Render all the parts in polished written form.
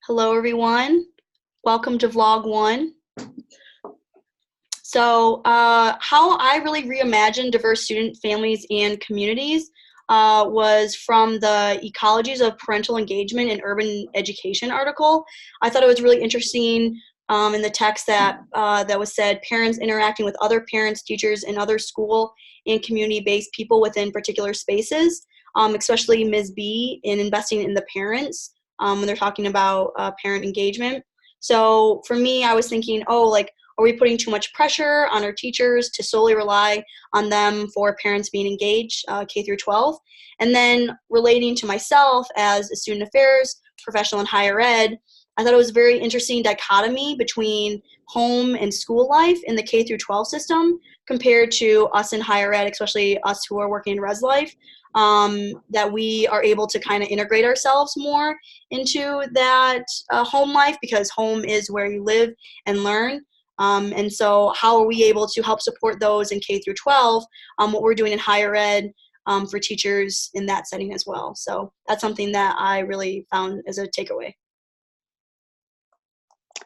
Hello, everyone. Welcome to Vlog 1. How I really reimagined diverse student families and communities was from the Ecologies of Parental Engagement in Urban Education article. I thought it was really interesting in the text that was said, parents interacting with other parents, teachers, and other school and community-based people within particular spaces, especially Ms. B in investing in the parents when they're talking about parent engagement. So for me, I was thinking, are we putting too much pressure on our teachers to solely rely on them for parents being engaged, K through 12? And then relating to myself as a student affairs professional in higher ed, I thought it was a very interesting dichotomy between home and school life in the K through 12 system compared to us in higher ed, especially us who are working in res life, that we are able to kind of integrate ourselves more into that home life, because home is where you live and learn. And so how are we able to help support those in K through 12, what we're doing in higher ed for teachers in that setting as well. So that's something that I really found as a takeaway.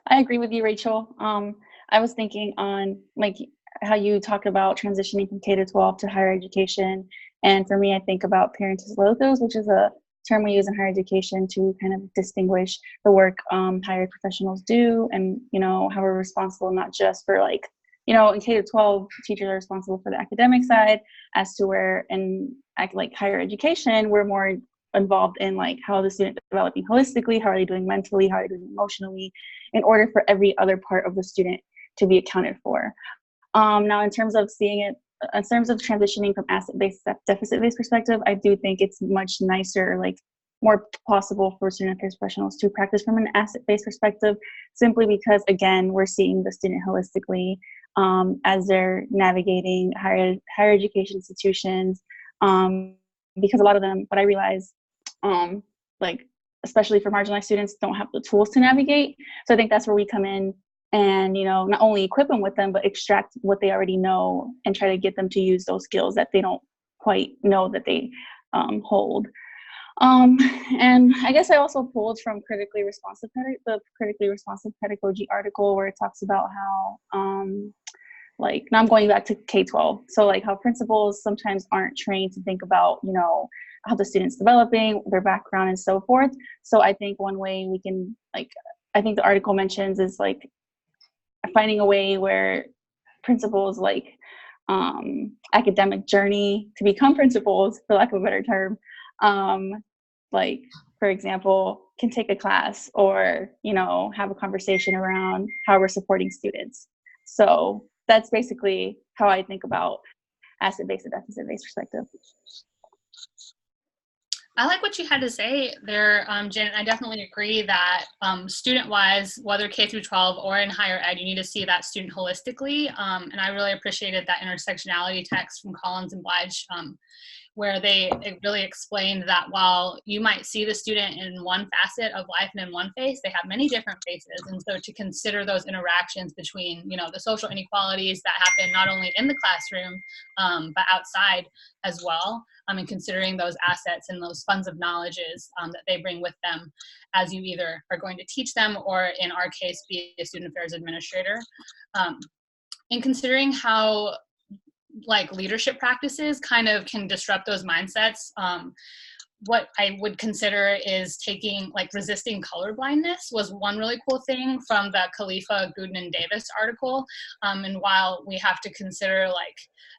I agree with you, Rachel. I was thinking on like how you talked about transitioning from K to 12 to higher education. And for me, I think about parentis locis, which is a term we use in higher education to kind of distinguish the work higher professionals do, and how we're responsible not just for in K to 12, teachers are responsible for the academic side, as to where in higher education we're more involved in how the student is developing holistically, how are they doing mentally, how are they doing emotionally, in order for every other part of the student to be accounted for. Now, in terms of transitioning from asset-based to deficit-based perspective, I do think it's much nicer, more possible for student affairs professionals to practice from an asset-based perspective, simply because, again, we're seeing the student holistically as they're navigating higher education institutions, because a lot of them, what I realize, especially for marginalized students, don't have the tools to navigate. So I think that's where we come in and, not only equip them with them, but extract what they already know and try to get them to use those skills that they don't quite know that they hold. And I guess I also pulled from the critically responsive pedagogy article, where it talks about how, now I'm going back to K-12. So how principals sometimes aren't trained to think about, how the student's developing, their background and so forth. So I think one way we can, I think the article mentions is finding a way where principals academic journey to become principals, for lack of a better term, for example, can take a class or, have a conversation around how we're supporting students. So that's basically how I think about asset-based and deficit-based perspective. I like what you had to say there, Janet. I definitely agree that student-wise, whether K through 12 or in higher ed, you need to see that student holistically. And I really appreciated that intersectionality text from Collins and Blige, where they really explained that while you might see the student in one facet of life and in one face, they have many different faces. And so to consider those interactions between, the social inequalities that happen not only in the classroom, but outside as well, and considering those assets and those funds of knowledges that they bring with them as you either are going to teach them or, in our case, be a student affairs administrator. And considering how leadership practices kind of can disrupt those mindsets. What I would consider is taking resisting colorblindness was one really cool thing from the Khalifa Goodman Davis article. And while we have to consider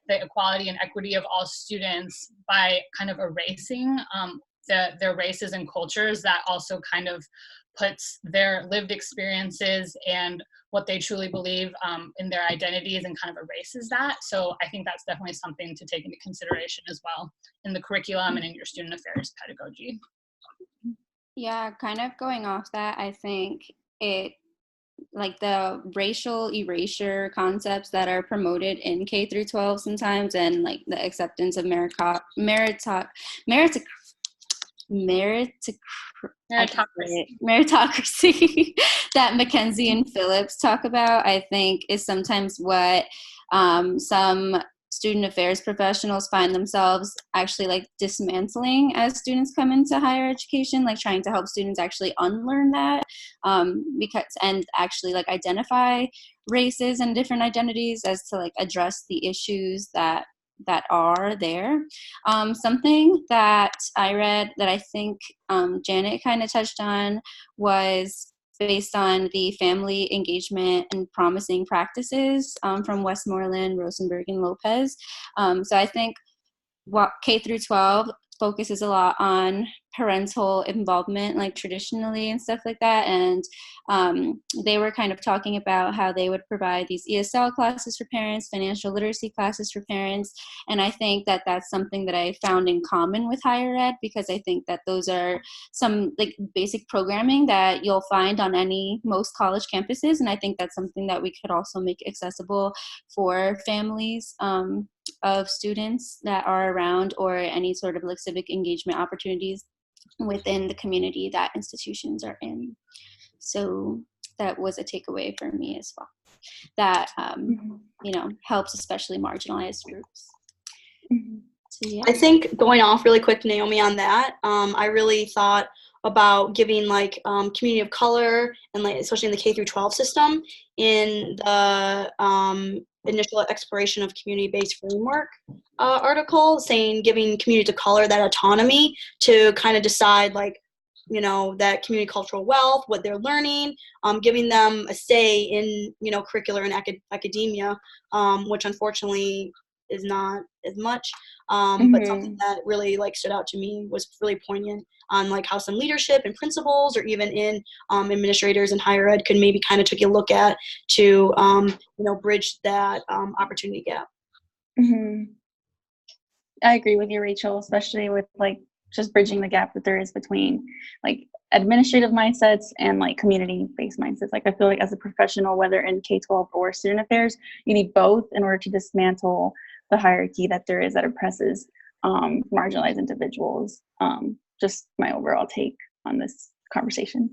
the equality and equity of all students by kind of erasing their races and cultures, that also kind of puts their lived experiences and what they truly believe in their identities and kind of erases that. So I think that's definitely something to take into consideration as well in the curriculum and in your student affairs pedagogy. Yeah, kind of going off that, I think it, the racial erasure concepts that are promoted in K through 12 sometimes, and the acceptance of meritocracy that Mackenzie and Phillips talk about, I think is sometimes what some student affairs professionals find themselves actually like dismantling as students come into higher education, like trying to help students actually unlearn that, because and actually like identify races and different identities as to like address the issues that are there. Something that I read that I think Janet kind of touched on was based on the family engagement and promising practices from Westmoreland, Rosenberg, and Lopez. So I think what K through 12 focuses a lot on parental involvement, like traditionally and stuff like that. And they were kind of talking about how they would provide these ESL classes for parents, financial literacy classes for parents. And I think that that's something that I found in common with higher ed, because I think that those are some like basic programming that you'll find on most college campuses. And I think that's something that we could also make accessible for families of students that are around, or any sort of like civic engagement opportunities within the community that institutions are in. So that was a takeaway for me as well, that helps especially marginalized groups. So yeah, I think going off really quick, Naomi, on that, I really thought about giving like community of color, and like especially in the K through 12 system, in the initial exploration of community-based framework article, saying giving communities of color that autonomy to kind of decide like, that community cultural wealth, what they're learning, giving them a say in, curricular and academia, which unfortunately is not as much. But something that really like stood out to me was really poignant on like how some leadership and principals, or even in administrators in higher ed, could maybe kind of take a look at to bridge that opportunity gap. I agree with you, Rachel, especially with like just bridging the gap that there is between like administrative mindsets and like community-based mindsets. Like I feel like as a professional, whether in K-12 or student affairs, you need both in order to dismantle the hierarchy that there is that oppresses marginalized individuals. Just my overall take on this conversation.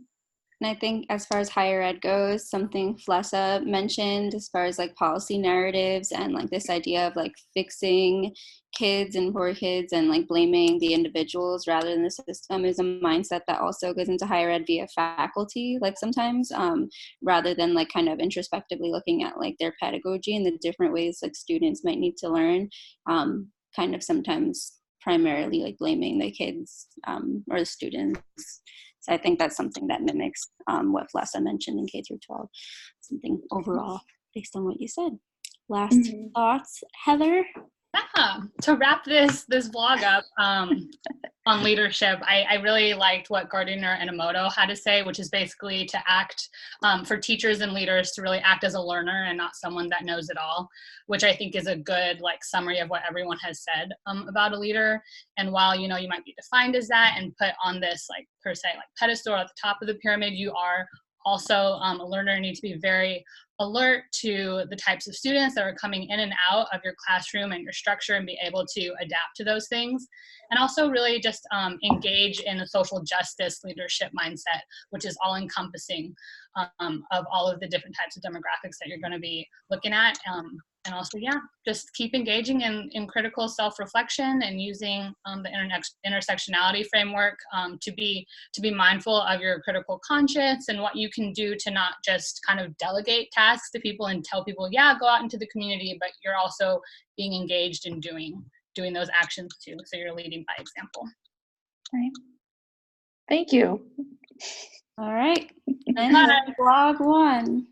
and I think as far as higher ed goes, something Flessa mentioned as far as like policy narratives and like this idea of like fixing kids and poor kids and like blaming the individuals rather than the system is a mindset that also goes into higher ed via faculty, like sometimes, rather than like kind of introspectively looking at like their pedagogy and the different ways like students might need to learn, kind of sometimes primarily like blaming the kids or the students. So I think that's something that mimics what Flessa mentioned in K through 12, something overall based on what you said. Last thoughts, Heather? Yeah, to wrap this vlog up on leadership, I really liked what Gardiner and Emoto had to say, which is basically to act for teachers and leaders to really act as a learner and not someone that knows it all, which I think is a good like summary of what everyone has said about a leader. And while you might be defined as that and put on this like per se like pedestal at the top of the pyramid, you are also a learner and need to be very alert to the types of students that are coming in and out of your classroom and your structure, and be able to adapt to those things. And also really just engage in a social justice leadership mindset, which is all encompassing of all of the different types of demographics that you're going to be looking at. And also, just keep engaging in critical self-reflection and using the intersectionality framework to be mindful of your critical conscience and what you can do to not just kind of delegate tasks to people and tell people, go out into the community, but you're also being engaged in doing those actions too. So you're leading by example. Right. Thank you. All right. And vlog 1.